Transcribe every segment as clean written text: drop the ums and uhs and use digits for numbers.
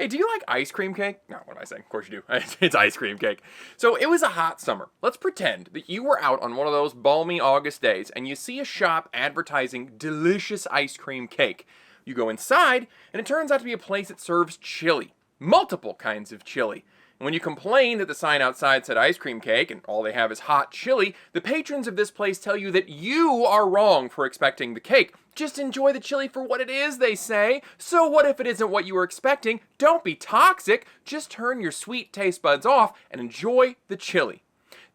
Hey, do you like ice cream cake? No, what am I saying? Of course you do. It's ice cream cake. So it was a hot summer. Let's pretend that you were out on one of those balmy August days and you see a shop advertising delicious ice cream cake. You go inside and it turns out to be a place that serves chili. Multiple kinds of chili. And when you complain that the sign outside said ice cream cake and all they have is hot chili, the patrons of this place tell you that you are wrong for expecting the cake. Just enjoy the chili for what it is, they say. So what if it isn't what you were expecting? Don't be toxic. Just turn your sweet taste buds off and enjoy the chili.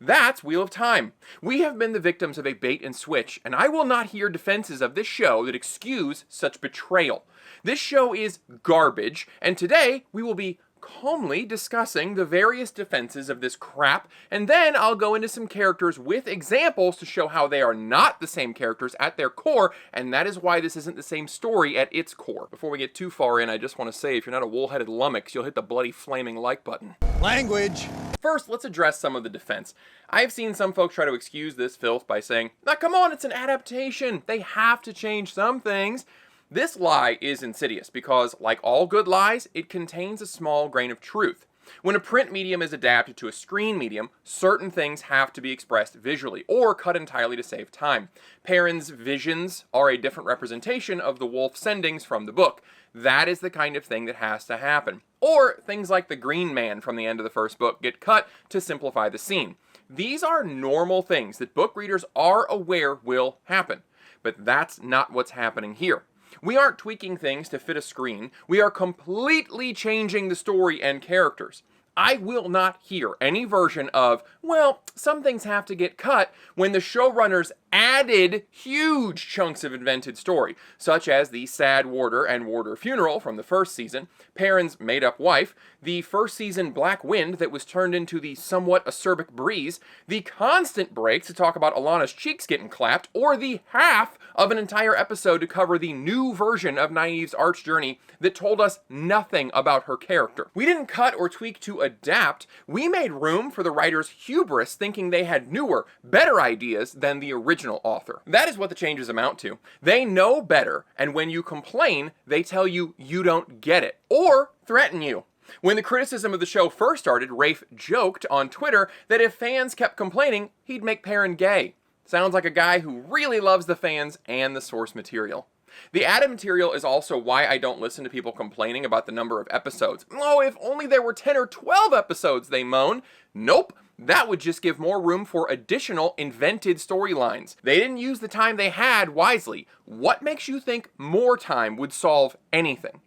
That's Wheel of Time. We have been the victims of a bait and switch, and I will not hear defenses of this show that excuse such betrayal. This show is garbage, and today we will be calmly discussing the various defenses of this crap, and then I'll go into some characters with examples to show how they are not the same characters at their core, and that is why this isn't the same story at its core. Before we get too far in, I just want to say, if you're not a wool-headed lummox, you'll hit the bloody flaming like button. Language! First, let's address some of the defense. I've seen some folks try to excuse this filth by saying, "Now come on, it's an adaptation. They have to change some things." This lie is insidious because, like all good lies, it contains a small grain of truth. When a print medium is adapted to a screen medium, certain things have to be expressed visually, or cut entirely to save time. Parin's visions are a different representation of the wolf sendings from the book. That is the kind of thing that has to happen. Or things like the green man from the end of the first book get cut to simplify the scene. These are normal things that book readers are aware will happen. But that's not what's happening here. We aren't tweaking things to fit a screen. We are completely changing the story and characters. I will not hear any version of, well, some things have to get cut, when the showrunners added huge chunks of invented story, such as the sad warder and warder funeral from the first season, Parin's made-up wife, the first season Black Wind that was turned into the somewhat acerbic breeze, the constant breaks to talk about Alana's cheeks getting clapped, or the half of an entire episode to cover the new version of Nynaeve's arch journey that told us nothing about her character. We didn't cut or tweak to adapt. We made room for the writer's hubris, thinking they had newer, better ideas than the original author. That is what the changes amount to. They know better, and when you complain, they tell you you don't get it, or threaten you. When the criticism of the show first started, Rafe joked on Twitter that if fans kept complaining, he'd make Parin gay. Sounds like a guy who really loves the fans and the source material. The added material is also why I don't listen to people complaining about the number of episodes. Oh, if only there were 10 or 12 episodes, they moan. Nope. That would just give more room for additional invented storylines. They didn't use the time they had wisely. What makes you think more time would solve anything?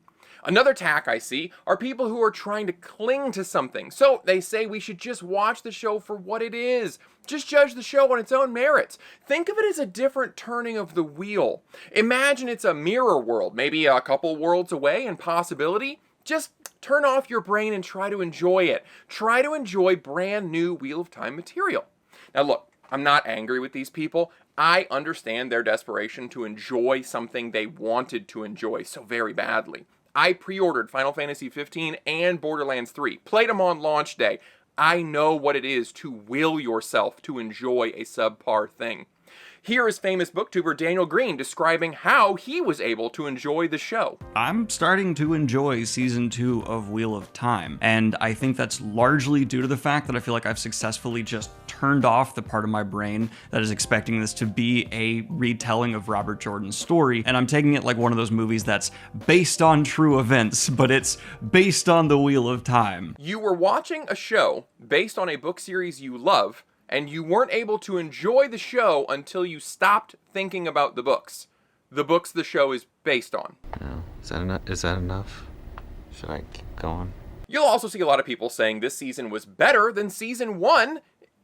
Another tack I see are people who are trying to cling to something. So they say we should just watch the show for what it is. Just judge the show on its own merits. Think of it as a different turning of the wheel. Imagine it's a mirror world, maybe a couple worlds away in possibility. Just turn off your brain and try to enjoy it. Try to enjoy brand new Wheel of Time material. Now look, I'm not angry with these people. I understand their desperation to enjoy something they wanted to enjoy so very badly. I pre-ordered Final Fantasy 15 and Borderlands 3, played them on launch day. I know what it is to will yourself to enjoy a subpar thing. Here is famous booktuber Daniel Green describing how he was able to enjoy the show. I'm starting to enjoy season 2 of Wheel of Time, and I think that's largely due to the fact that I feel like I've successfully just turned off the part of my brain that is expecting this to be a retelling of Robert Jordan's story, and I'm taking it like one of those movies that's based on true events, but it's based on the Wheel of Time. You were watching a show based on a book series you love, and you weren't able to enjoy the show until you stopped thinking about the books. The books the show is based on. No. Is that enough? Should I keep going? You'll also see a lot of people saying this season was better than season 1.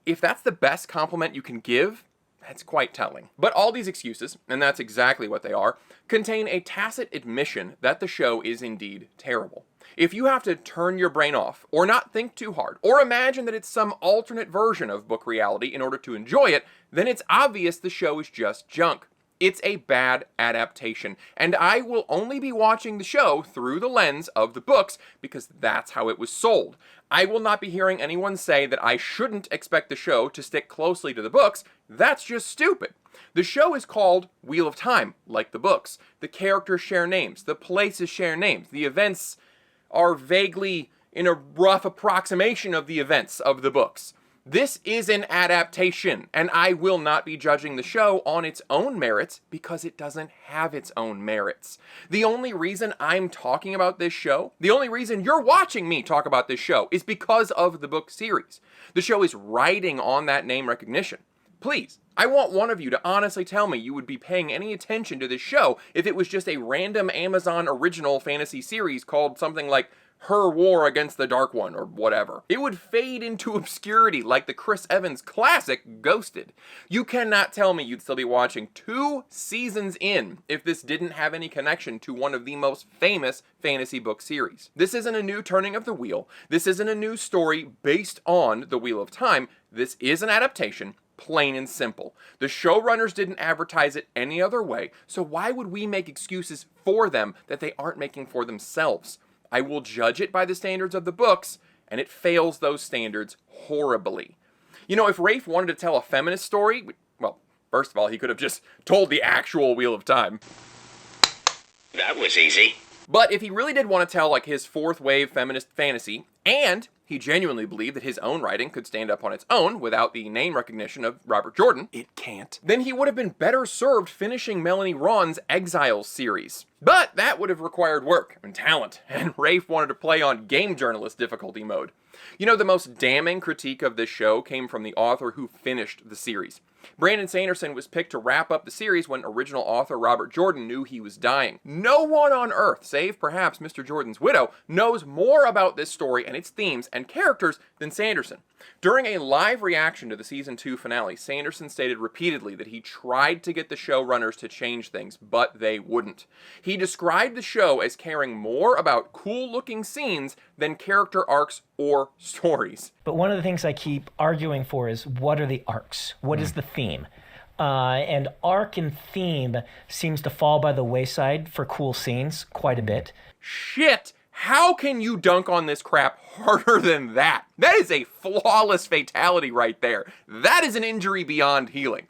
If that's the best compliment you can give, that's quite telling. But all these excuses, and that's exactly what they are, contain a tacit admission that the show is indeed terrible. If you have to turn your brain off, or not think too hard, or imagine that it's some alternate version of book reality in order to enjoy it, then it's obvious the show is just junk. It's a bad adaptation, and I will only be watching the show through the lens of the books because that's how it was sold. I will not be hearing anyone say that I shouldn't expect the show to stick closely to the books. That's just stupid. The show is called Wheel of Time, like the books. The characters share names, the places share names, the events are vaguely in a rough approximation of the events of the books. This is an adaptation, and I will not be judging the show on its own merits because it doesn't have its own merits. The only reason I'm talking about this show, the only reason you're watching me talk about this show, is because of the book series. The show is riding on that name recognition. Please, I want one of you to honestly tell me you would be paying any attention to this show if it was just a random Amazon original fantasy series called something like Her War Against the Dark One, or whatever. It would fade into obscurity like the Chris Evans classic Ghosted. You cannot tell me you'd still be watching 2 seasons in if this didn't have any connection to one of the most famous fantasy book series. This isn't a new turning of the wheel. This isn't a new story based on the Wheel of Time. This is an adaptation, plain and simple. The showrunners didn't advertise it any other way, so why would we make excuses for them that they aren't making for themselves? I will judge it by the standards of the books, and it fails those standards horribly. You know, if Rafe wanted to tell a feminist story, well, first of all, he could have just told the actual Wheel of Time. That was easy. But if he really did want to tell, like, his fourth wave feminist fantasy, and he genuinely believed that his own writing could stand up on its own without the name recognition of Robert Jordan, it can't, then he would have been better served finishing Melanie Rahn's Exiles series. But that would have required work and talent, and Rafe wanted to play on game journalist difficulty mode. You know, the most damning critique of this show came from the author who finished the series. Brandon Sanderson was picked to wrap up the series when original author Robert Jordan knew he was dying. No one on Earth, save perhaps Mr. Jordan's widow, knows more about this story and its themes and characters than Sanderson. During a live reaction to the season 2 finale, Sanderson stated repeatedly that he tried to get the showrunners to change things, but they wouldn't. He described the show as caring more about cool-looking scenes than character arcs or stories. But one of the things I keep arguing for is, what are the arcs? What is the theme? And arc and theme seems to fall by the wayside for cool scenes quite a bit. Shit! How can you dunk on this crap harder than that? That is a flawless fatality right there. That is an injury beyond healing.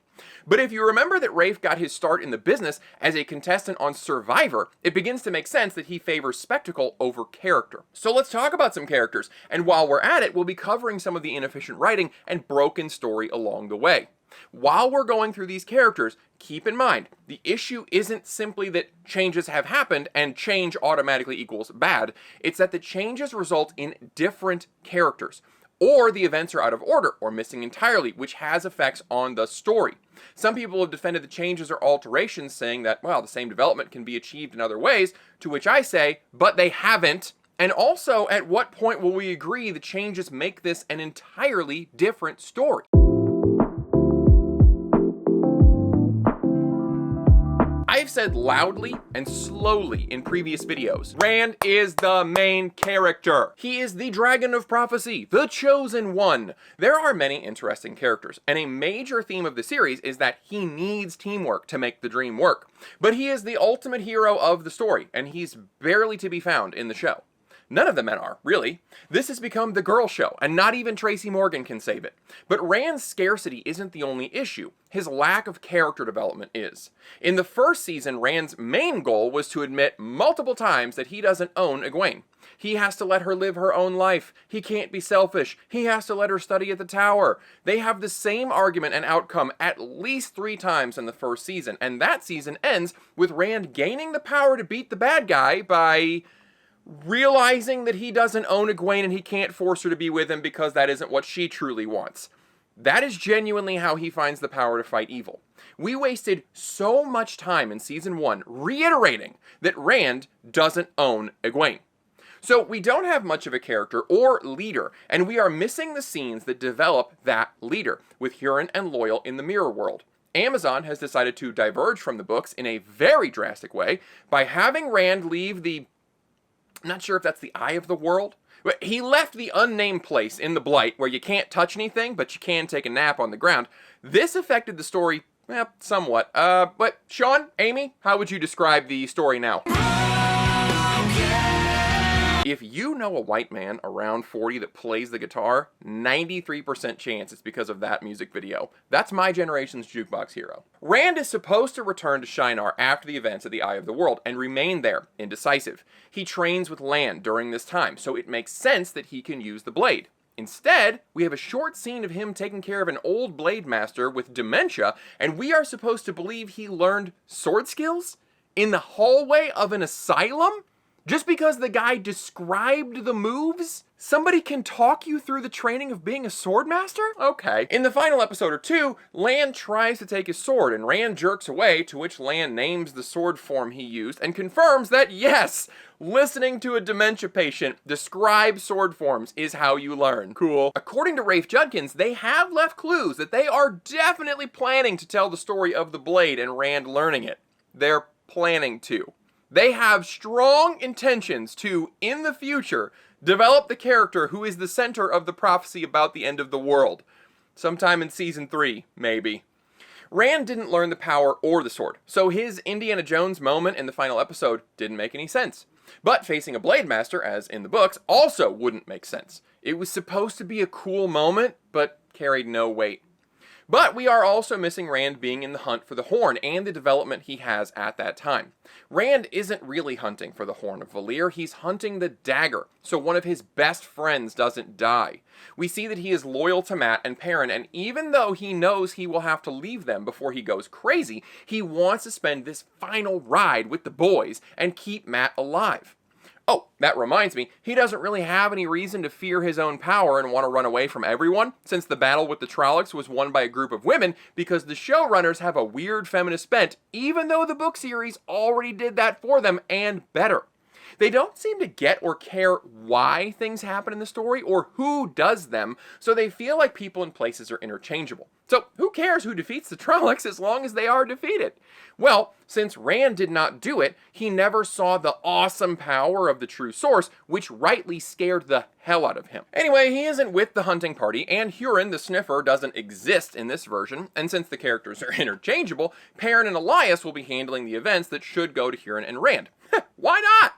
But if you remember that Rafe got his start in the business as a contestant on Survivor, it begins to make sense that he favors spectacle over character. So let's talk about some characters, and while we're at it, we'll be covering some of the inefficient writing and broken story along the way. While we're going through these characters, keep in mind, the issue isn't simply that changes have happened and change automatically equals bad. It's that the changes result in different characters, or the events are out of order or missing entirely, which has effects on the story. Some people have defended the changes or alterations, saying that, well, the same development can be achieved in other ways, to which I say, but they haven't. And also, at what point will we agree the changes make this an entirely different story? I've said loudly and slowly in previous videos, Rand is the main character. He is the Dragon of Prophecy, the Chosen One. There are many interesting characters, and a major theme of the series is that he needs teamwork to make the dream work. But he is the ultimate hero of the story, and he's barely to be found in the show. None of the men are, really. This has become the girl show, and not even Tracy Morgan can save it. But Rand's scarcity isn't the only issue. His lack of character development is. In the first season, Rand's main goal was to admit multiple times that he doesn't own Egwene. He has to let her live her own life. He can't be selfish. He has to let her study at the tower. They have the same argument and outcome at least 3 times in the first season, and that season ends with Rand gaining the power to beat the bad guy by realizing that he doesn't own Egwene and he can't force her to be with him because that isn't what she truly wants. That is genuinely how he finds the power to fight evil. We wasted so much time in season 1 reiterating that Rand doesn't own Egwene. So we don't have much of a character or leader, and we are missing the scenes that develop that leader, with Huron and Loyal in the mirror world. Amazon has decided to diverge from the books in a very drastic way by having Rand leave the, I'm not sure if that's the eye of the world. He left the unnamed place in the Blight where you can't touch anything, but you can take a nap on the ground. This affected the story, somewhat. But Sean, Amy, how would you describe the story now? If you know a white man around 40 that plays the guitar, 93% chance it's because of that music video. That's my generation's jukebox hero. Rand is supposed to return to Shinar after the events of the Eye of the World and remain there, indecisive. He trains with Lan during this time, so it makes sense that he can use the blade. Instead, we have a short scene of him taking care of an old blade master with dementia, and we are supposed to believe he learned sword skills in the hallway of an asylum? Just because the guy described the moves? Somebody can talk you through the training of being a sword master? Okay. In the final episode or two, Lan tries to take his sword and Rand jerks away, to which Lan names the sword form he used and confirms that yes, listening to a dementia patient describe sword forms is how you learn. Cool. According to Rafe Judkins, they have left clues that they are definitely planning to tell the story of the blade and Rand learning it. They're planning to. They have strong intentions to, in the future, develop the character who is the center of the prophecy about the end of the world. Sometime in season 3, maybe. Rand didn't learn the power or the sword, so his Indiana Jones moment in the final episode didn't make any sense. But facing a Blade Master, as in the books, also wouldn't make sense. It was supposed to be a cool moment, but carried no weight. But we are also missing Rand being in the hunt for the horn and the development he has at that time. Rand isn't really hunting for the Horn of Valir, he's hunting the dagger, so one of his best friends doesn't die. We see that he is loyal to Mat and Parin, and even though he knows he will have to leave them before he goes crazy, he wants to spend this final ride with the boys and keep Mat alive. Oh, that reminds me, he doesn't really have any reason to fear his own power and want to run away from everyone, since the battle with the Trollocs was won by a group of women, because the showrunners have a weird feminist bent, even though the book series already did that for them, and better. They don't seem to get or care why things happen in the story, or who does them, so they feel like people and places are interchangeable. So who cares who defeats the Trollocs as long as they are defeated? Well, since Rand did not do it, he never saw the awesome power of the true source, which rightly scared the hell out of him. Anyway, he isn't with the hunting party, and Huron the Sniffer doesn't exist in this version, and since the characters are interchangeable, Parin and Elias will be handling the events that should go to Huron and Rand. Why not?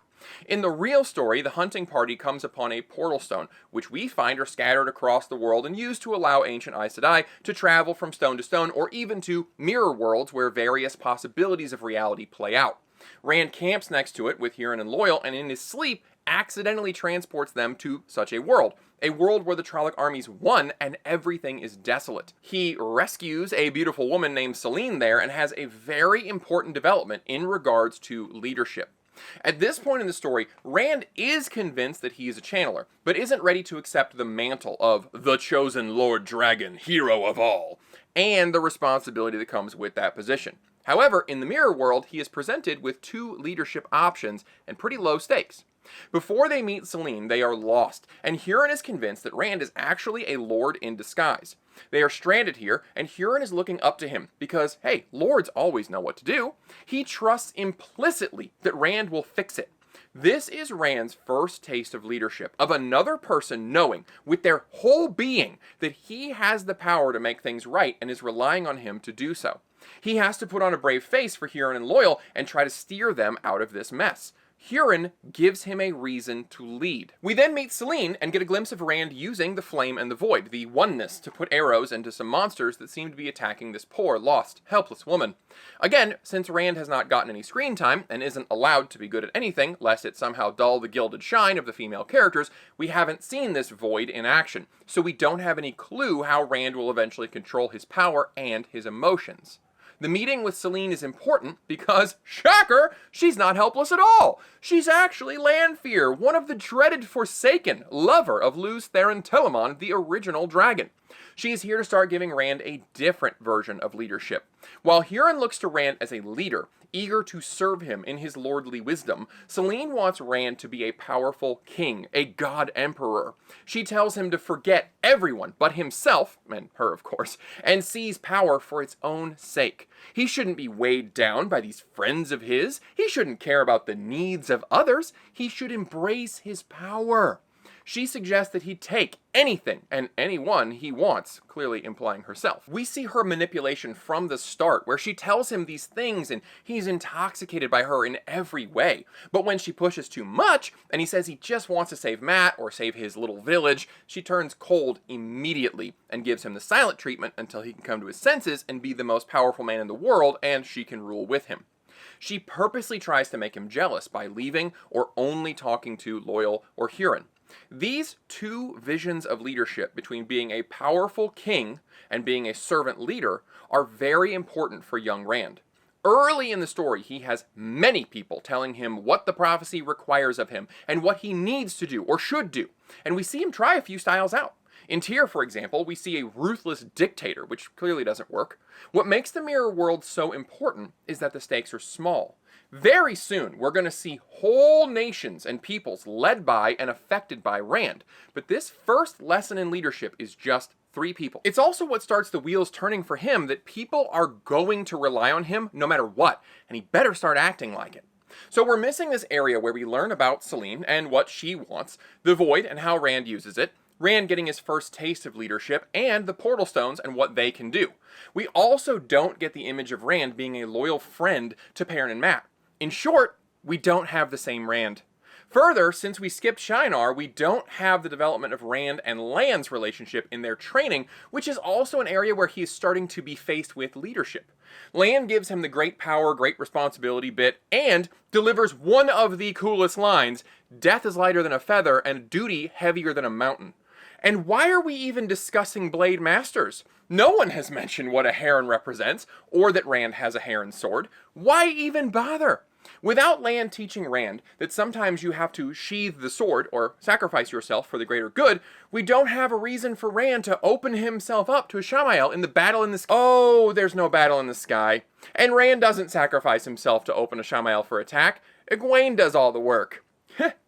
In the real story, the hunting party comes upon a portal stone, which we find are scattered across the world and used to allow ancient Aes Sedai to travel from stone to stone, or even to mirror worlds where various possibilities of reality play out. Rand camps next to it with Huron and Loial, and in his sleep, accidentally transports them to such a world where the Trolloc armies won and everything is desolate. He rescues a beautiful woman named Seline there and has a very important development in regards to leadership. At this point in the story, Rand is convinced that he is a channeler, but isn't ready to accept the mantle of the chosen Lord Dragon, hero of all, and the responsibility that comes with that position. However, in the mirror world, he is presented with 2 leadership options and pretty low stakes. Before they meet Seline, they are lost, and Huron is convinced that Rand is actually a lord in disguise. They are stranded here, and Huron is looking up to him because, hey, lords always know what to do. He trusts implicitly that Rand will fix it. This is Rand's first taste of leadership, of another person knowing with their whole being that he has the power to make things right and is relying on him to do so. He has to put on a brave face for Huron and Loial and try to steer them out of this mess. Huron gives him a reason to lead. We then meet Seline and get a glimpse of Rand using the Flame and the Void, the oneness, to put arrows into some monsters that seem to be attacking this poor, lost, helpless woman. Again, since Rand has not gotten any screen time and isn't allowed to be good at anything, lest it somehow dull the gilded shine of the female characters, we haven't seen this Void in action, so we don't have any clue how Rand will eventually control his power and his emotions. The meeting with Seline is important because, shocker, she's not helpless at all. She's actually Landfear, one of the dreaded Forsaken, lover of Lews Therin Telamon, the original dragon. She is here to start giving Rand a different version of leadership. While Huron looks to Rand as a leader, eager to serve him in his lordly wisdom, Seline wants Rand to be a powerful king, a god emperor. She tells him to forget everyone but himself, and her of course, and seize power for its own sake. He shouldn't be weighed down by these friends of his. He shouldn't care about the needs of others. He should embrace his power. She suggests that he take anything and anyone he wants, clearly implying herself. We see her manipulation from the start, where she tells him these things and he's intoxicated by her in every way. But when she pushes too much, and he says he just wants to save Matt or save his little village, she turns cold immediately and gives him the silent treatment until he can come to his senses and be the most powerful man in the world, and she can rule with him. She purposely tries to make him jealous by leaving or only talking to Loyal or Huron. These two visions of leadership between being a powerful king and being a servant leader are very important for young Rand. Early in the story, he has many people telling him what the prophecy requires of him and what he needs to do or should do, and we see him try a few styles out. In Tyr, for example, we see a ruthless dictator, which clearly doesn't work. What makes the mirror world so important is that the stakes are small. Very soon, we're going to see whole nations and peoples led by and affected by Rand, but this first lesson in leadership is just 3 people. It's also what starts the wheels turning for him that people are going to rely on him no matter what, and he better start acting like it. So we're missing this area where we learn about Seline and what she wants, the Void and how Rand uses it, Rand getting his first taste of leadership, and the Portal Stones and what they can do. We also don't get the image of Rand being a loyal friend to Parin and Matt. In short, we don't have the same Rand. Further, since we skipped Shinar, we don't have the development of Rand and Lan's relationship in their training, which is also an area where he is starting to be faced with leadership. Lan gives him the great power, great responsibility bit, and delivers one of the coolest lines: death is lighter than a feather and duty heavier than a mountain. And why are we even discussing Blade Masters? No one has mentioned what a heron represents, or that Rand has a heron sword. Why even bother? Without Lan teaching Rand that sometimes you have to sheathe the sword, or sacrifice yourself for the greater good, we don't have a reason for Rand to open himself up to Ishamael in the battle in the sky. Oh, there's no battle in the sky. And Rand doesn't sacrifice himself to open Ishamael for attack. Egwene does all the work.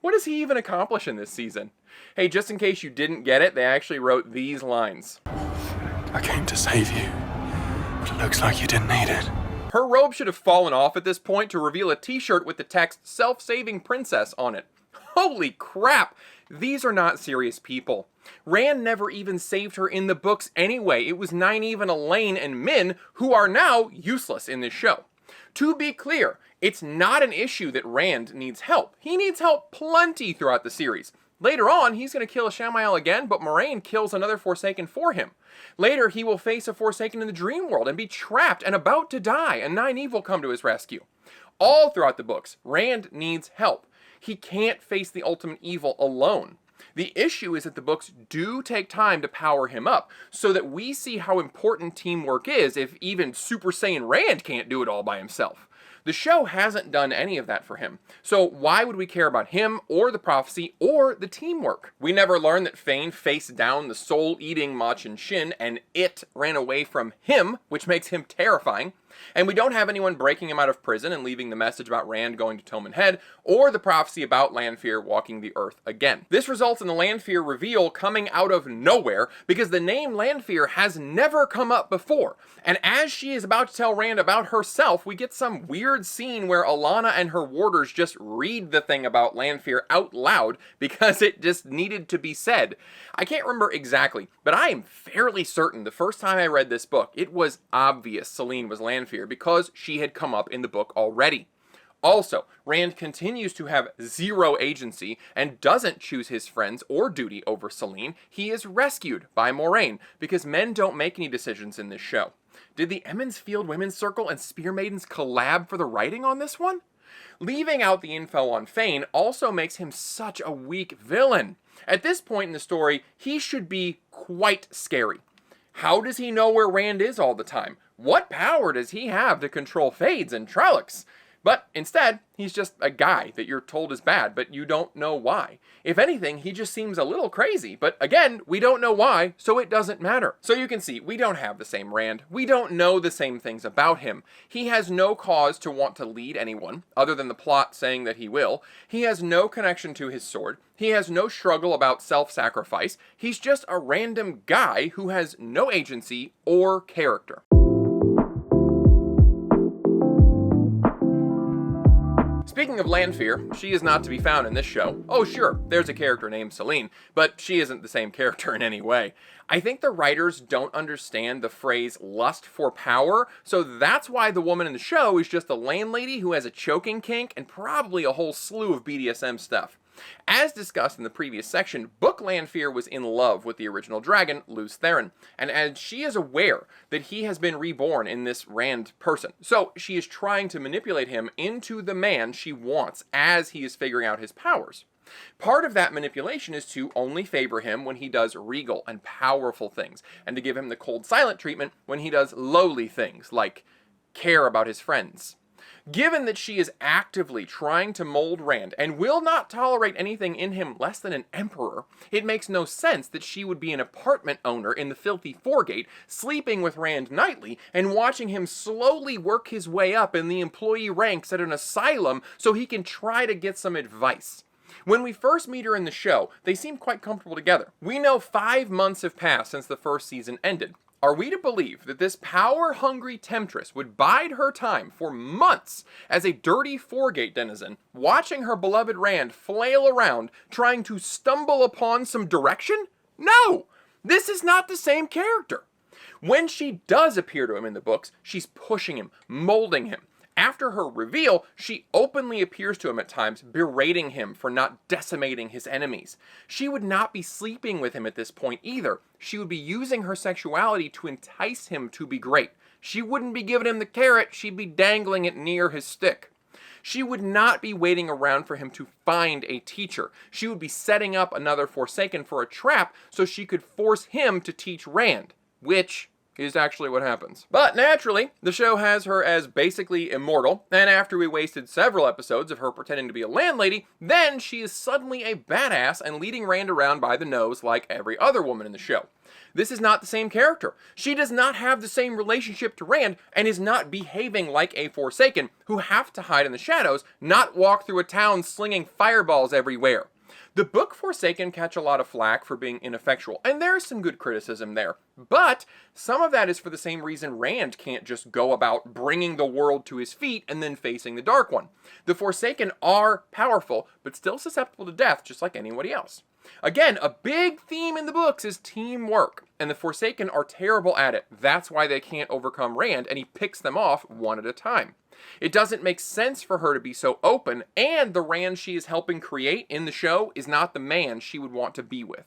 What does he even accomplish in this season? Hey, just in case you didn't get it, they actually wrote these lines. I came to save you, but it looks like you didn't need it. Her robe should have fallen off at this point to reveal a t-shirt with the text "Self-Saving Princess" on it. Holy crap! These are not serious people. Rand never even saved her in the books anyway. It was Nynaeve and Elaine and Min who are now useless in this show. To be clear, it's not an issue that Rand needs help. He needs help plenty throughout the series. Later on, he's going to kill Ishamael again, but Moraine kills another Forsaken for him. Later, he will face a Forsaken in the dream world and be trapped and about to die, and Nynaeve will come to his rescue. All throughout the books, Rand needs help. He can't face the ultimate evil alone. The issue is that the books do take time to power him up, so that we see how important teamwork is if even Super Saiyan Rand can't do it all by himself. The show hasn't done any of that for him, so why would we care about him, or the prophecy, or the teamwork? We never learn that Fane faced down the soul-eating Machin Shin, and it ran away from him, which makes him terrifying. And we don't have anyone breaking him out of prison and leaving the message about Rand going to Toman Head, or the prophecy about Landfear walking the earth again. This results in the Landfear reveal coming out of nowhere, because the name Landfear has never come up before. And as she is about to tell Rand about herself, we get some weird scene where Alana and her warders just read the thing about Landfear out loud, because it just needed to be said. I can't remember exactly, but I am fairly certain the first time I read this book, it was obvious Seline was Landfear, because she had come up in the book already. Also, Rand continues to have zero agency and doesn't choose his friends or duty over Seline. He is rescued by Moraine, because men don't make any decisions in this show. Did the Emmons Field Women's Circle and Spear Maidens collab for the writing on this one? Leaving out the info on Fane also makes him such a weak villain. At this point in the story, he should be quite scary. How does he know where Rand is all the time? What power does he have to control Fades and Trollocs? But instead, he's just a guy that you're told is bad, but you don't know why. If anything, he just seems a little crazy, but again, we don't know why, so it doesn't matter. So you can see, we don't have the same Rand. We don't know the same things about him. He has no cause to want to lead anyone, other than the plot saying that he will. He has no connection to his sword. He has no struggle about self-sacrifice. He's just a random guy who has no agency or character. Speaking Speaking of Landfear, she is not to be found in this show. Oh sure, there's a character named Seline, but she isn't the same character in any way. I think the writers don't understand the phrase lust for power, so that's why the woman in the show is just a landlady who has a choking kink and probably a whole slew of BDSM stuff. As discussed in the previous section, Book Landfear was in love with the original dragon, Theron, and as she is aware that he has been reborn in this Rand person, so she is trying to manipulate him into the man she wants as he is figuring out his powers. Part of that manipulation is to only favor him when he does regal and powerful things, and to give him the cold silent treatment when he does lowly things, like care about his friends. Given that she is actively trying to mold Rand and will not tolerate anything in him less than an emperor, it makes no sense that she would be an apartment owner in the filthy Foregate, sleeping with Rand nightly and watching him slowly work his way up in the employee ranks at an asylum so he can try to get some advice. When we first meet her in the show, they seem quite comfortable together. We know 5 months have passed since the first season ended. Are we to believe that this power-hungry temptress would bide her time for months as a dirty Foregate denizen, watching her beloved Rand flail around, trying to stumble upon some direction? No! This is not the same character. When she does appear to him in the books, she's pushing him, molding him. After her reveal, she openly appears to him at times, berating him for not decimating his enemies. She would not be sleeping with him at this point either. She would be using her sexuality to entice him to be great. She wouldn't be giving him the carrot, she'd be dangling it near his stick. She would not be waiting around for him to find a teacher. She would be setting up another Forsaken for a trap so she could force him to teach Rand, which is actually what happens. But naturally, the show has her as basically immortal, and after we wasted several episodes of her pretending to be a landlady, then she is suddenly a badass and leading Rand around by the nose like every other woman in the show. This is not the same character. She does not have the same relationship to Rand and is not behaving like a Forsaken who have to hide in the shadows, not walk through a town slinging fireballs everywhere. The book Forsaken catch a lot of flack for being ineffectual, and there's some good criticism there. But some of that is for the same reason Rand can't just go about bringing the world to his feet and then facing the Dark One. The Forsaken are powerful, but still susceptible to death just like anybody else. Again, a big theme in the books is teamwork, and the Forsaken are terrible at it. That's why they can't overcome Rand, and he picks them off one at a time. It doesn't make sense for her to be so open, and the Rand she is helping create in the show is not the man she would want to be with.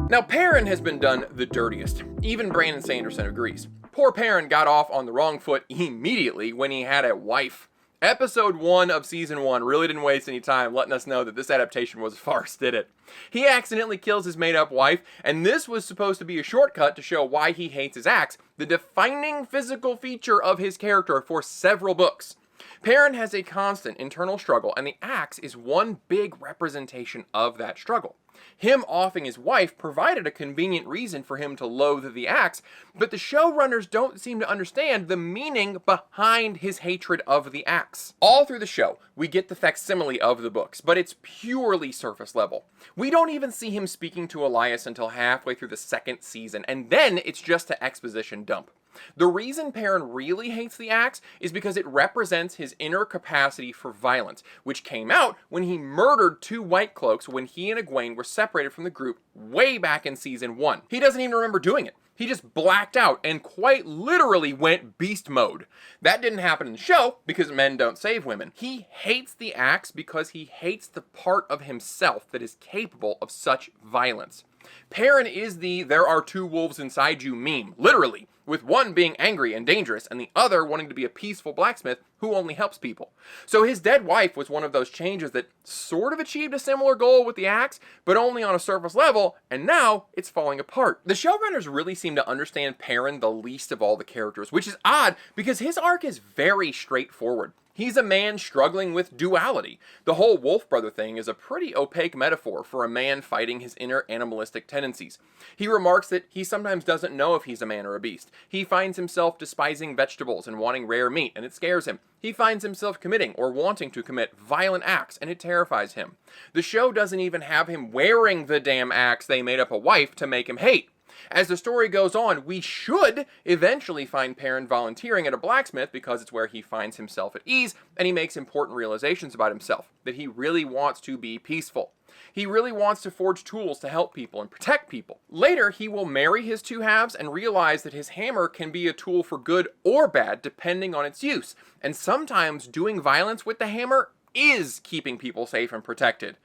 Now, Parin has been done the dirtiest. Even Brandon Sanderson agrees. Poor Parin got off on the wrong foot immediately when he had a wife. Episode 1 of Season 1 really didn't waste any time letting us know that this adaptation was a farce, did it? He accidentally kills his made-up wife, and this was supposed to be a shortcut to show why he hates his axe, the defining physical feature of his character for several books. Parin has a constant internal struggle, and the axe is one big representation of that struggle. Him offing his wife provided a convenient reason for him to loathe the axe, but the showrunners don't seem to understand the meaning behind his hatred of the axe. All through the show, we get the facsimile of the books, but it's purely surface level. We don't even see him speaking to Elias until halfway through the 2nd season, and then it's just an exposition dump. The reason Parin really hates the axe is because it represents his inner capacity for violence, which came out when he murdered 2 White Cloaks when he and Egwene were separated from the group way back in Season 1. He doesn't even remember doing it. He just blacked out and quite literally went beast mode. That didn't happen in the show because men don't save women. He hates the axe because he hates the part of himself that is capable of such violence. Parin is the "there are 2 wolves inside you" meme, literally, with one being angry and dangerous and the other wanting to be a peaceful blacksmith who only helps people. So his dead wife was one of those changes that sort of achieved a similar goal with the axe, but only on a surface level, and now it's falling apart. The showrunners really seem to understand Parin the least of all the characters, which is odd because his arc is very straightforward. He's a man struggling with duality. The whole Wolf Brother thing is a pretty opaque metaphor for a man fighting his inner animalistic tendencies. He remarks that he sometimes doesn't know if he's a man or a beast. He finds himself despising vegetables and wanting rare meat, and it scares him. He finds himself committing or wanting to commit violent acts, and it terrifies him. The show doesn't even have him wearing the damn axe they made up a wife to make him hate. As the story goes on, we should eventually find Parin volunteering at a blacksmith because it's where he finds himself at ease, and he makes important realizations about himself, that he really wants to be peaceful. He really wants to forge tools to help people and protect people. Later, he will marry his two halves and realize that his hammer can be a tool for good or bad depending on its use, and sometimes doing violence with the hammer is keeping people safe and protected.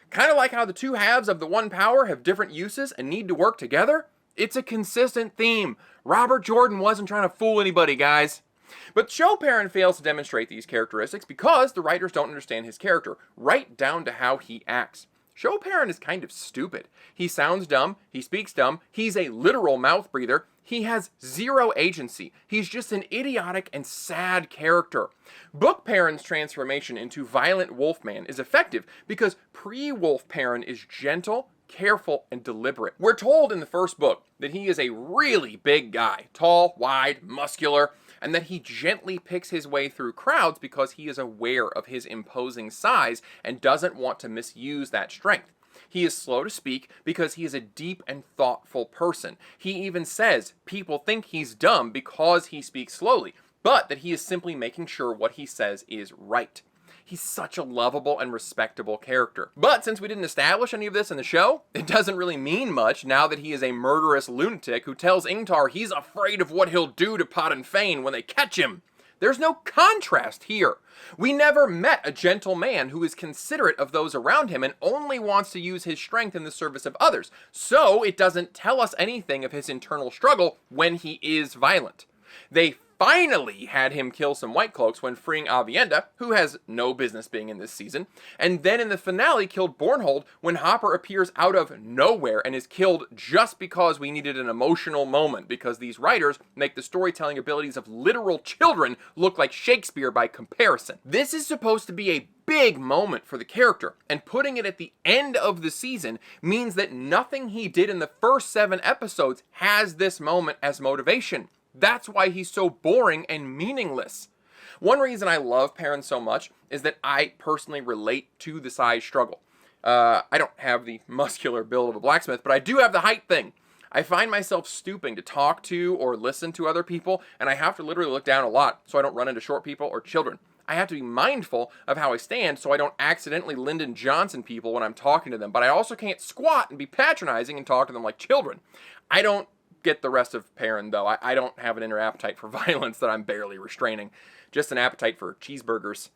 Kind of like how the two halves of the one power have different uses and need to work together. It's a consistent theme. Robert Jordan wasn't trying to fool anybody, guys. But the show Parin fails to demonstrate these characteristics because the writers don't understand his character, right down to how he acts. Show Parin is kind of stupid. He sounds dumb, he speaks dumb, he's a literal mouth breather, he has zero agency. He's just an idiotic and sad character. Book Parin's transformation into violent Wolfman is effective because pre-Wolf Parin is gentle, careful, and deliberate. We're told in the first book that he is a really big guy, tall, wide, muscular, and that he gently picks his way through crowds because he is aware of his imposing size and doesn't want to misuse that strength. He is slow to speak because he is a deep and thoughtful person. He even says people think he's dumb because he speaks slowly, but that he is simply making sure what he says is right. He's such a lovable and respectable character. But since we didn't establish any of this in the show, it doesn't really mean much now that he is a murderous lunatic who tells Ingtar he's afraid of what he'll do to Parin Fain when they catch him. There's no contrast here. We never met a gentle man who is considerate of those around him and only wants to use his strength in the service of others, so it doesn't tell us anything of his internal struggle when he is violent. They finally had him kill some White Cloaks when freeing Avienda, who has no business being in this season, and then in the finale killed Bornhold when Hopper appears out of nowhere and is killed just because we needed an emotional moment, because these writers make the storytelling abilities of literal children look like Shakespeare by comparison. This is supposed to be a big moment for the character, and putting it at the end of the season means that nothing he did in the first 7 episodes has this moment as motivation. That's why he's so boring and meaningless. One reason I love Parin so much is that I personally relate to the size struggle. I don't have the muscular build of a blacksmith, but I do have the height thing. I find myself stooping to talk to or listen to other people, and I have to literally look down a lot so I don't run into short people or children. I have to be mindful of how I stand so I don't accidentally Lyndon Johnson people when I'm talking to them, but I also can't squat and be patronizing and talk to them like children. I don't get the rest of Parin, though. I don't have an inner appetite for violence that I'm barely restraining. Just an appetite for cheeseburgers.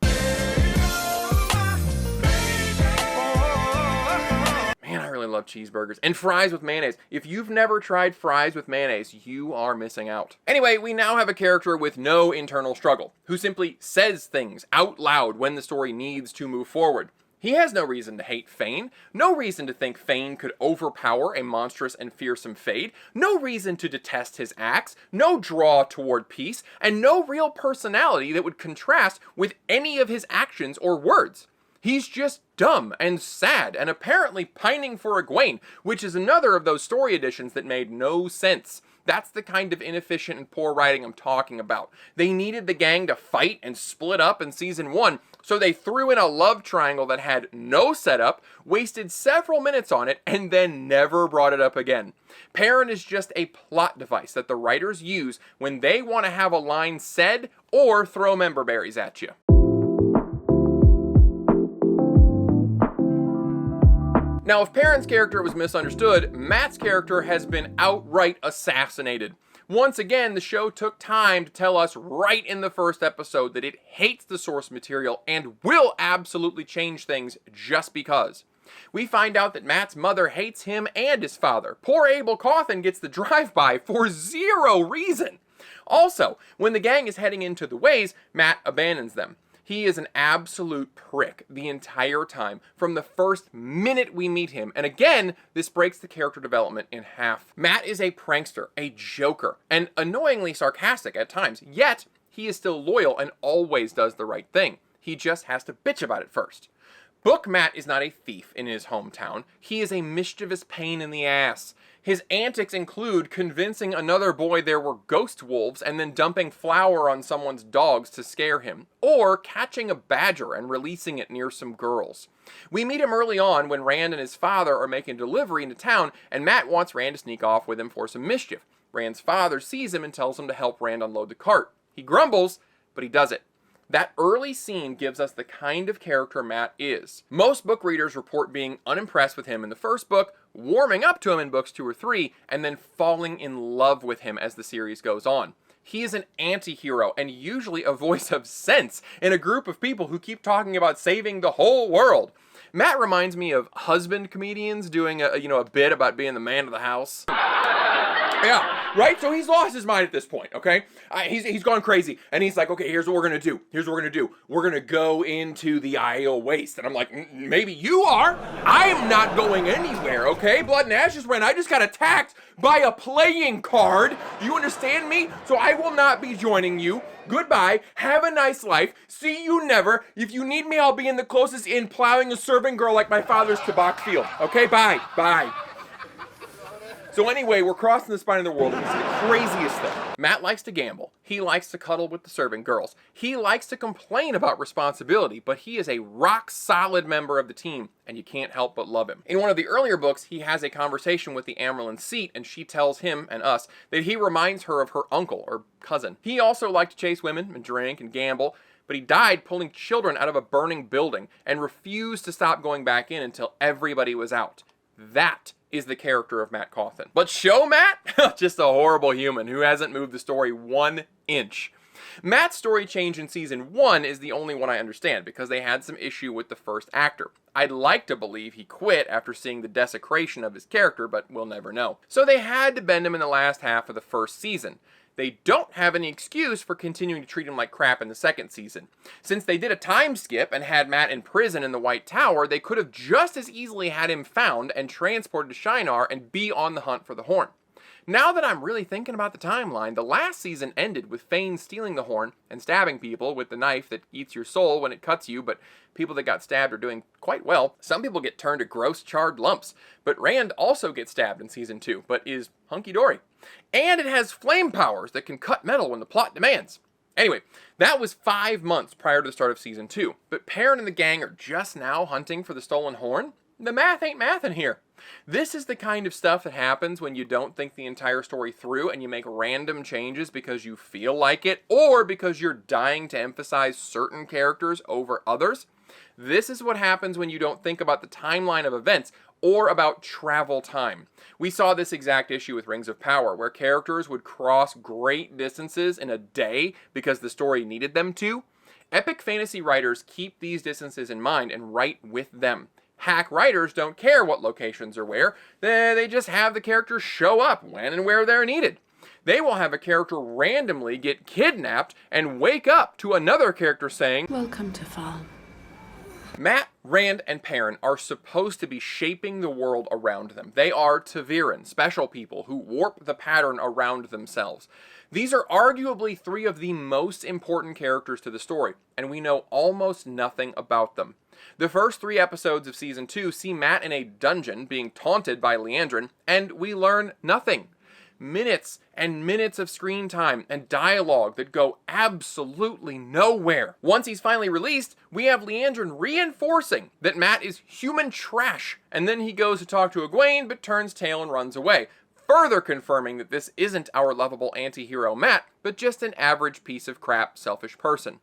Man, I really love cheeseburgers. And fries with mayonnaise. If you've never tried fries with mayonnaise, you are missing out. Anyway, we now have a character with no internal struggle, who simply says things out loud when the story needs to move forward. He has no reason to hate Fain, no reason to think Fain could overpower a monstrous and fearsome Fade, no reason to detest his acts, no draw toward peace, and no real personality that would contrast with any of his actions or words. He's just dumb and sad and apparently pining for Egwene, which is another of those story additions that made no sense. That's the kind of inefficient and poor writing I'm talking about. They needed the gang to fight and split up in season 1, so they threw in a love triangle that had no setup, wasted several minutes on it, and then never brought it up again. Parin is just a plot device that the writers use when they want to have a line said or throw member berries at you. Now, if Parin's character was misunderstood, Matt's character has been outright assassinated. Once again, the show took time to tell us right in the first episode that it hates the source material and will absolutely change things just because. We find out that Matt's mother hates him and his father. Poor Abel Cawthon gets the drive-by for zero reason. Also, when the gang is heading into the ways, Matt abandons them. He is an absolute prick the entire time, from the first minute we meet him, and again, this breaks the character development in half. Matt is a prankster, a joker, and annoyingly sarcastic at times, yet he is still loyal and always does the right thing. He just has to bitch about it first. Book Matt is not a thief in his hometown. He is a mischievous pain in the ass. His antics include convincing another boy there were ghost wolves and then dumping flour on someone's dogs to scare him, or catching a badger and releasing it near some girls. We meet him early on when Rand and his father are making a delivery into town, and Matt wants Rand to sneak off with him for some mischief. Rand's father sees him and tells him to help Rand unload the cart. He grumbles, but he does it. That early scene gives us the kind of character Matt is. Most book readers report being unimpressed with him in the first book, warming up to him in books 2 or 3, and then falling in love with him as the series goes on. He is an anti-hero and usually a voice of sense in a group of people who keep talking about saving the whole world. Matt reminds me of husband comedians doing a bit about being the man of the house. Yeah, right? So he's lost his mind at this point, okay? He's gone crazy, and he's like, okay, here's what we're gonna do. We're gonna go into the Aiel Waste. And I'm like, maybe you are. I'm not going anywhere, okay? Blood and Ashes when I just got attacked by a playing card. Do you understand me? So I will not be joining you. Goodbye. Have a nice life. See you never. If you need me, I'll be in the closest inn plowing a serving girl like my father's tobacco field. Okay, bye. Bye. So anyway, we're crossing the spine of the world, and it's the craziest thing. Matt likes to gamble. He likes to cuddle with the serving girls. He likes to complain about responsibility, but he is a rock-solid member of the team, and you can't help but love him. In one of the earlier books, he has a conversation with the Amyrlin Seat, and she tells him and us that he reminds her of her uncle or cousin. He also liked to chase women and drink and gamble, but he died pulling children out of a burning building and refused to stop going back in until everybody was out. That is the character of Matt Cawthon. But show Matt? Just a horrible human who hasn't moved the story 1 inch. Matt's story change in season 1 is the only one I understand because they had some issue with the first actor. I'd like to believe he quit after seeing the desecration of his character, but we'll never know. So they had to bend him in the last half of the first season. They don't have any excuse for continuing to treat him like crap in the second season. Since they did a time skip and had Matt in prison in the White Tower, they could have just as easily had him found and transported to Shinar and be on the hunt for the horn. Now that I'm really thinking about the timeline, the last season ended with Fane stealing the horn and stabbing people with the knife that eats your soul when it cuts you, but people that got stabbed are doing quite well. Some people get turned to gross charred lumps, but Rand also gets stabbed in season 2, but is hunky-dory. And it has flame powers that can cut metal when the plot demands. Anyway, that was 5 months prior to the start of season 2, but Parin and the gang are just now hunting for the stolen horn? The math ain't mathin' here. This is the kind of stuff that happens when you don't think the entire story through and you make random changes because you feel like it or because you're dying to emphasize certain characters over others. This is what happens when you don't think about the timeline of events or about travel time. We saw this exact issue with Rings of Power, where characters would cross great distances in a day because the story needed them to. Epic fantasy writers keep these distances in mind and write with them. Hack writers don't care what locations are where, they just have the characters show up when and where they're needed. They will have a character randomly get kidnapped and wake up to another character saying, "Welcome to Fall." Matt, Rand, and Parin are supposed to be shaping the world around them. They are Ta'veren, special people who warp the pattern around themselves. These are arguably 3 of the most important characters to the story, and we know almost nothing about them. The first 3 episodes of season 2 see Matt in a dungeon being taunted by Liandrin, and we learn nothing. Minutes and minutes of screen time and dialogue that go absolutely nowhere. Once he's finally released, we have Liandrin reinforcing that Matt is human trash, and then he goes to talk to Egwene but turns tail and runs away, further confirming that this isn't our lovable anti-hero Matt, but just an average piece of crap, selfish person.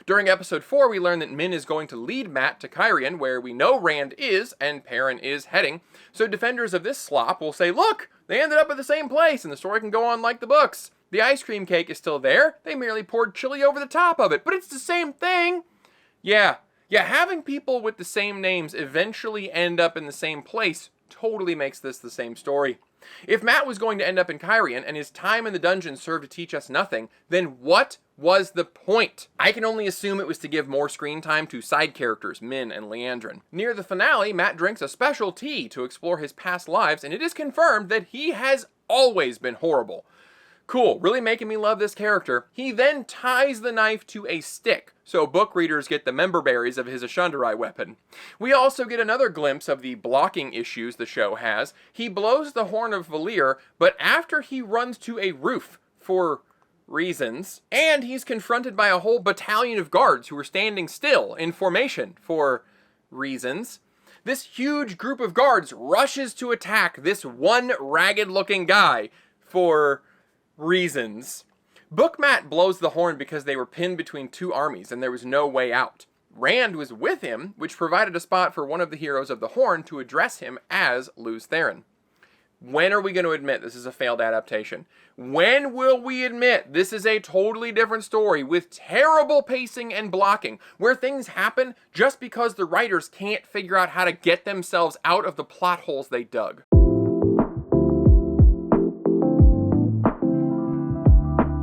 During episode 4, we learn that Min is going to lead Matt to Cairhien, where we know Rand is and Parin is heading, so defenders of this slop will say, look, they ended up at the same place and the story can go on like the books. The ice cream cake is still there, they merely poured chili over the top of it, but it's the same thing. Yeah, having people with the same names eventually end up in the same place totally makes this the same story. If Matt was going to end up in Cairhien and his time in the dungeon served to teach us nothing, then what was the point? I can only assume it was to give more screen time to side characters, Min and Liandrin. Near the finale, Matt drinks a special tea to explore his past lives, and it is confirmed that he has always been horrible. Cool, really making me love this character. He then ties the knife to a stick, so book readers get the member berries of his Ashandarai weapon. We also get another glimpse of the blocking issues the show has. He blows the horn of Valir, but after he runs to a roof for reasons, and he's confronted by a whole battalion of guards who are standing still in formation for reasons. This huge group of guards rushes to attack this one ragged-looking guy for reasons. Bookmat blows the horn because they were pinned between two armies and there was no way out. Rand was with him, which provided a spot for one of the heroes of the horn to address him as Lews Therin. When are we going to admit this is a failed adaptation? When will we admit this is a totally different story with terrible pacing and blocking, where things happen just because the writers can't figure out how to get themselves out of the plot holes they dug?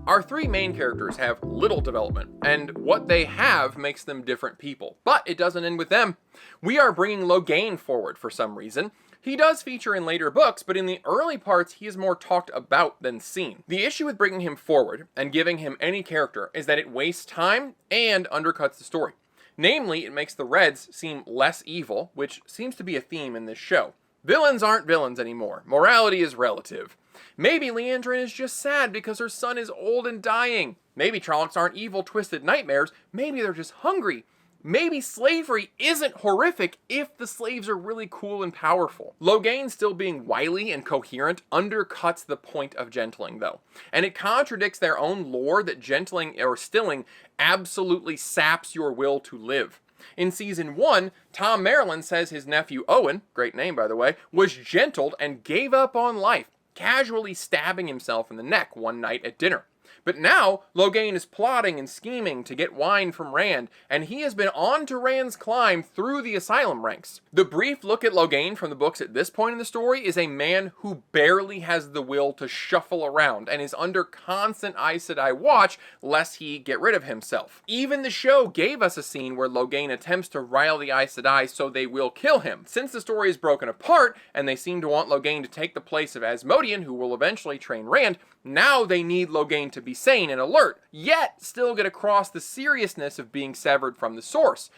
Our three main characters have little development, and what they have makes them different people. But it doesn't end with them. We are bringing Logain forward for some reason. He does feature in later books, but in the early parts he is more talked about than seen. The issue with bringing him forward and giving him any character is that it wastes time and undercuts the story. Namely, it makes the Reds seem less evil, which seems to be a theme in this show. Villains aren't villains anymore. Morality is relative. Maybe Liandrin is just sad because her son is old and dying. Maybe Trollocs aren't evil, twisted nightmares. Maybe they're just hungry. Maybe slavery isn't horrific if the slaves are really cool and powerful. Logain still being wily and coherent undercuts the point of gentling, though. And it contradicts their own lore that gentling or stilling absolutely saps your will to live. In Season 1, Tom Maryland says his nephew Owen, great name by the way, was gentled and gave up on life, casually stabbing himself in the neck one night at dinner. But now, Logain is plotting and scheming to get wine from Rand, and he has been on to Rand's climb through the asylum ranks. The brief look at Logain from the books at this point in the story is a man who barely has the will to shuffle around and is under constant Aes Sedai watch lest he get rid of himself. Even the show gave us a scene where Logain attempts to rile the Aes Sedai so they will kill him. Since the story is broken apart, and they seem to want Logain to take the place of Asmodean, who will eventually train Rand, now they need Logain to be sane and alert, yet still get across the seriousness of being severed from the source.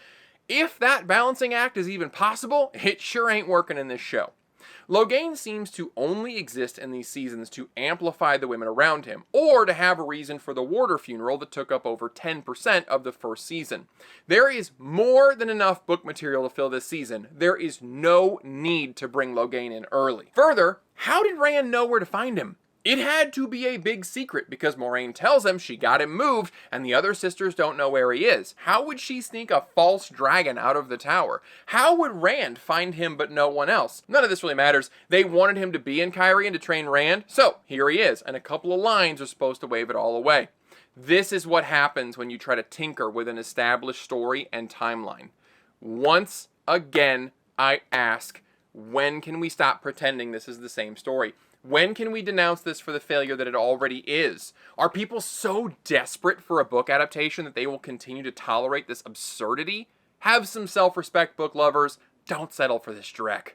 If that balancing act is even possible, it sure ain't working in this show. Logain seems to only exist in these seasons to amplify the women around him, or to have a reason for the warder funeral that took up over 10% of the first season. There is more than enough book material to fill this season. There is no need to bring Logain in early. Further, how did Rand know where to find him? It had to be a big secret because Moraine tells him she got him moved and the other sisters don't know where he is. How would she sneak a false dragon out of the tower? How would Rand find him but no one else? None of this really matters. They wanted him to be in Cairhien to train Rand, so here he is, and a couple of lines are supposed to wave it all away. This is what happens when you try to tinker with an established story and timeline. Once again, I ask, when can we stop pretending this is the same story? When can we denounce this for the failure that it already is? Are people so desperate for a book adaptation that they will continue to tolerate this absurdity? Have some self-respect, book lovers. Don't settle for this dreck.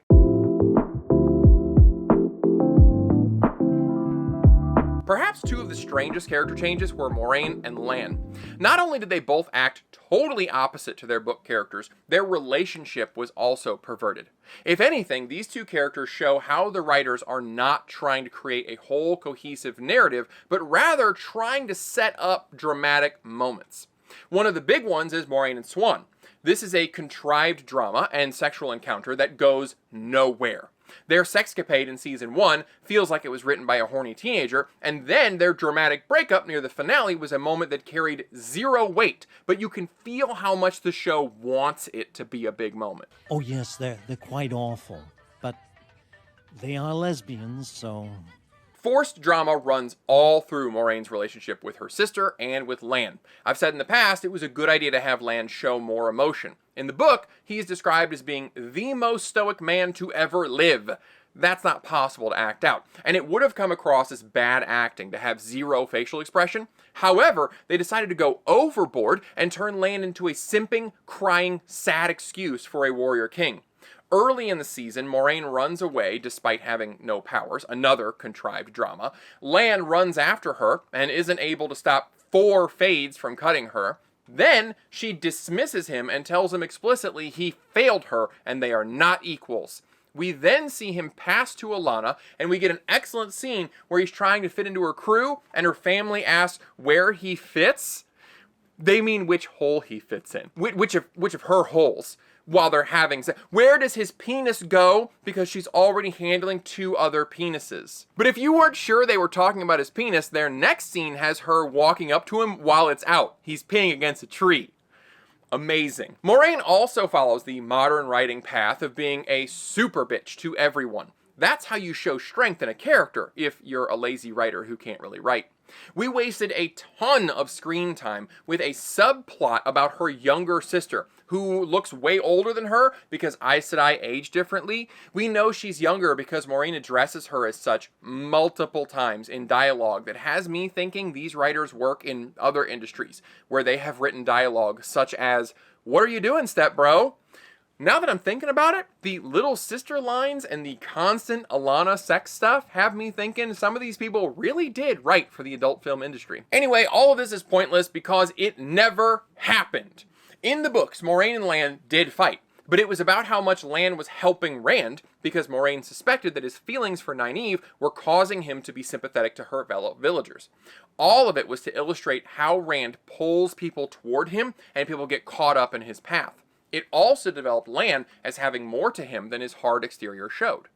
Perhaps two of the strangest character changes were Morin and Lan. Not only did they both act totally opposite to their book characters, their relationship was also perverted. If anything, these two characters show how the writers are not trying to create a whole cohesive narrative, but rather trying to set up dramatic moments. One of the big ones is Morin and Swan. This is a contrived drama and sexual encounter that goes nowhere. Their sexcapade in Season 1 feels like it was written by a horny teenager, and then their dramatic breakup near the finale was a moment that carried zero weight, but you can feel how much the show wants it to be a big moment. Oh yes, they're quite awful, but they are lesbians, so... Forced drama runs all through Moraine's relationship with her sister and with Lan. I've said in the past it was a good idea to have Lan show more emotion. In the book, he is described as being the most stoic man to ever live. That's not possible to act out, and it would have come across as bad acting to have zero facial expression. However, they decided to go overboard and turn Lan into a simping, crying, sad excuse for a warrior king. Early in the season, Moraine runs away despite having no powers, another contrived drama. Lan runs after her and isn't able to stop 4 fades from cutting her. Then she dismisses him and tells him explicitly he failed her and they are not equals. We then see him pass to Alanna, and we get an excellent scene where he's trying to fit into her crew, and her family asks where he fits. They mean which hole he fits in. Which of her holes while they're having sex. Where does his penis go? Because she's already handling 2 other penises. But if you weren't sure they were talking about his penis, their next scene has her walking up to him while it's out. He's peeing against a tree. Amazing. Moraine also follows the modern writing path of being a super bitch to everyone. That's how you show strength in a character, if you're a lazy writer who can't really write. We wasted a ton of screen time with a subplot about her younger sister, who looks way older than her because Aes Sedai age differently. We know she's younger because Moraine addresses her as such multiple times in dialogue that has me thinking these writers work in other industries, where they have written dialogue such as, "What are you doing, step bro?" Now that I'm thinking about it, the little sister lines and the constant Alanna sex stuff have me thinking some of these people really did write for the adult film industry. Anyway, all of this is pointless because it never happened. In the books, Moraine and Lan did fight, but it was about how much Lan was helping Rand because Moraine suspected that his feelings for Nynaeve were causing him to be sympathetic to her fellow villagers. All of it was to illustrate how Rand pulls people toward him and people get caught up in his path. It also developed Lan as having more to him than his hard exterior showed.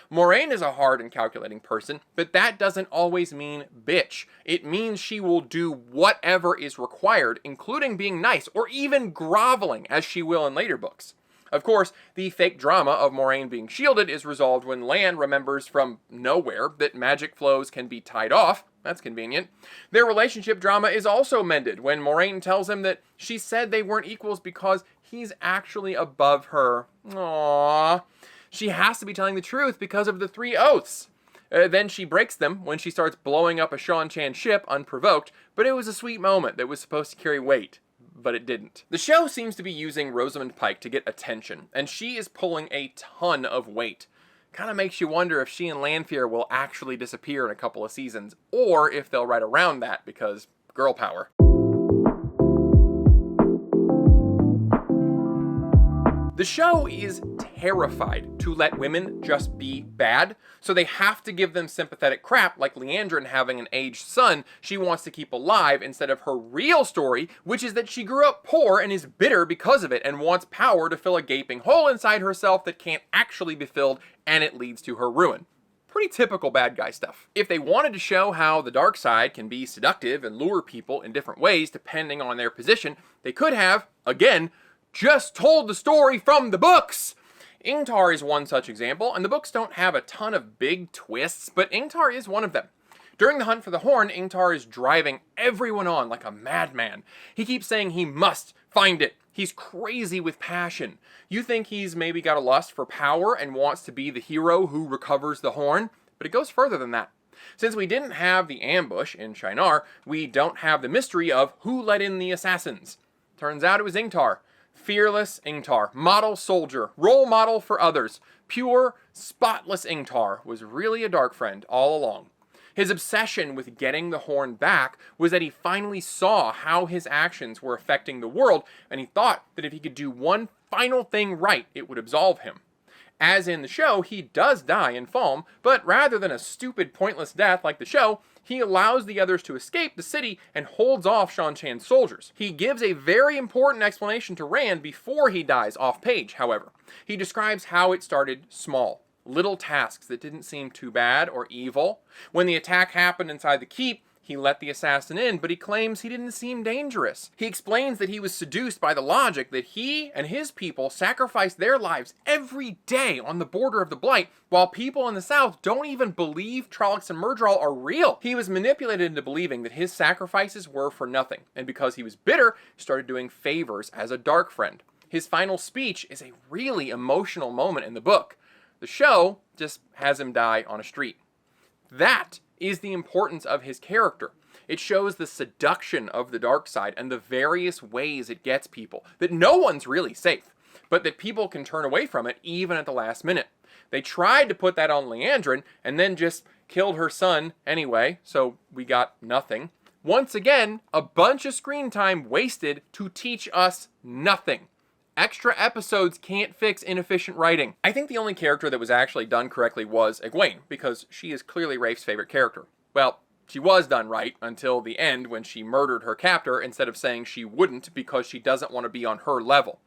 Moraine is a hard and calculating person, but that doesn't always mean bitch. It means she will do whatever is required, including being nice, or even groveling, as she will in later books. Of course, the fake drama of Moraine being shielded is resolved when Lan remembers from nowhere that magic flows can be tied off. That's convenient. Their relationship drama is also mended when Moraine tells him that she said they weren't equals because he's actually above her. Aww. She has to be telling the truth because of the 3 oaths. Then she breaks them when she starts blowing up a Shan-Chan ship unprovoked, but it was a sweet moment that was supposed to carry weight. But it didn't. The show seems to be using Rosamund Pike to get attention, and she is pulling a ton of weight. Kind of makes you wonder if she and Landfear will actually disappear in a couple of seasons, or if they'll write around that because girl power. The show is terrified to let women just be bad, so they have to give them sympathetic crap like Leandrin having an aged son she wants to keep alive instead of her real story, which is that she grew up poor and is bitter because of it and wants power to fill a gaping hole inside herself that can't actually be filled, and it leads to her ruin. Pretty typical bad guy stuff. If they wanted to show how the dark side can be seductive and lure people in different ways depending on their position, they could have, again, just told the story from the books. Ingtar is one such example, and the books don't have a ton of big twists, but Ingtar is one of them. During the hunt for the horn, Ingtar is driving everyone on like a madman. He keeps saying he must find it. He's crazy with passion. You think he's maybe got a lust for power and wants to be the hero who recovers the horn, but it goes further than that. Since we didn't have the ambush in Shinar, we don't have the mystery of who let in the assassins. Turns out it was Ingtar. Fearless Ingtar, model soldier, role model for others, pure, spotless Ingtar was really a dark friend all along. His obsession with getting the horn back was that he finally saw how his actions were affecting the world, and he thought that if he could do one final thing right, it would absolve him. As in the show, he does die in Falm, but rather than a stupid, pointless death like the show, he allows the others to escape the city and holds off Shan-Chan's soldiers. He gives a very important explanation to Rand before he dies off-page, however. He describes how it started small. Little tasks that didn't seem too bad or evil. When the attack happened inside the keep, he let the assassin in, but he claims he didn't seem dangerous. He explains that he was seduced by the logic that he and his people sacrifice their lives every day on the border of the Blight, while people in the south don't even believe Trollocs and Myrddraal are real. He was manipulated into believing that his sacrifices were for nothing, and because he was bitter, started doing favors as a dark friend. His final speech is a really emotional moment in the book. The show just has him die on a street. That is the importance of his character. It shows the seduction of the dark side and the various ways it gets people, that no one's really safe. but that people can turn away from it even at the last minute. They tried to put that on Leandrin and then just killed her son anyway, so we got nothing. Once again, a bunch of screen time wasted to teach us nothing. Extra episodes can't fix inefficient writing. I think the only character that was actually done correctly was Egwene, because she is clearly Rafe's favorite character. Well, she was done right until the end when she murdered her captor instead of saying she wouldn't because she doesn't want to be on her level.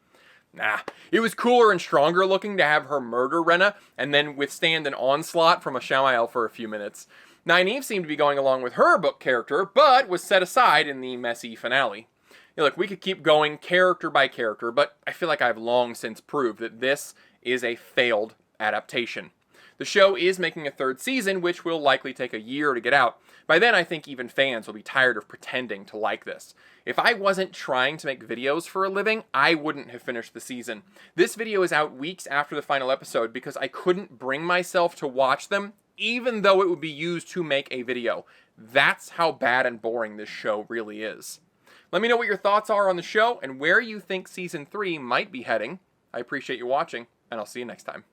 Nah, it was cooler and stronger looking to have her murder Rena and then withstand an onslaught from a Shamael for a few minutes. Nynaeve seemed to be going along with her book character, but was set aside in the messy finale. Look, we could keep going character by character, but I feel like I've long since proved that this is a failed adaptation. The show is making a third season, which will likely take a year to get out. By then, I think even fans will be tired of pretending to like this. If I wasn't trying to make videos for a living, I wouldn't have finished the season. This video is out weeks after the final episode because I couldn't bring myself to watch them, even though it would be used to make a video. That's how bad and boring this show really is. Let me know what your thoughts are on the show and where you think Season 3 might be heading. I appreciate you watching, and I'll see you next time.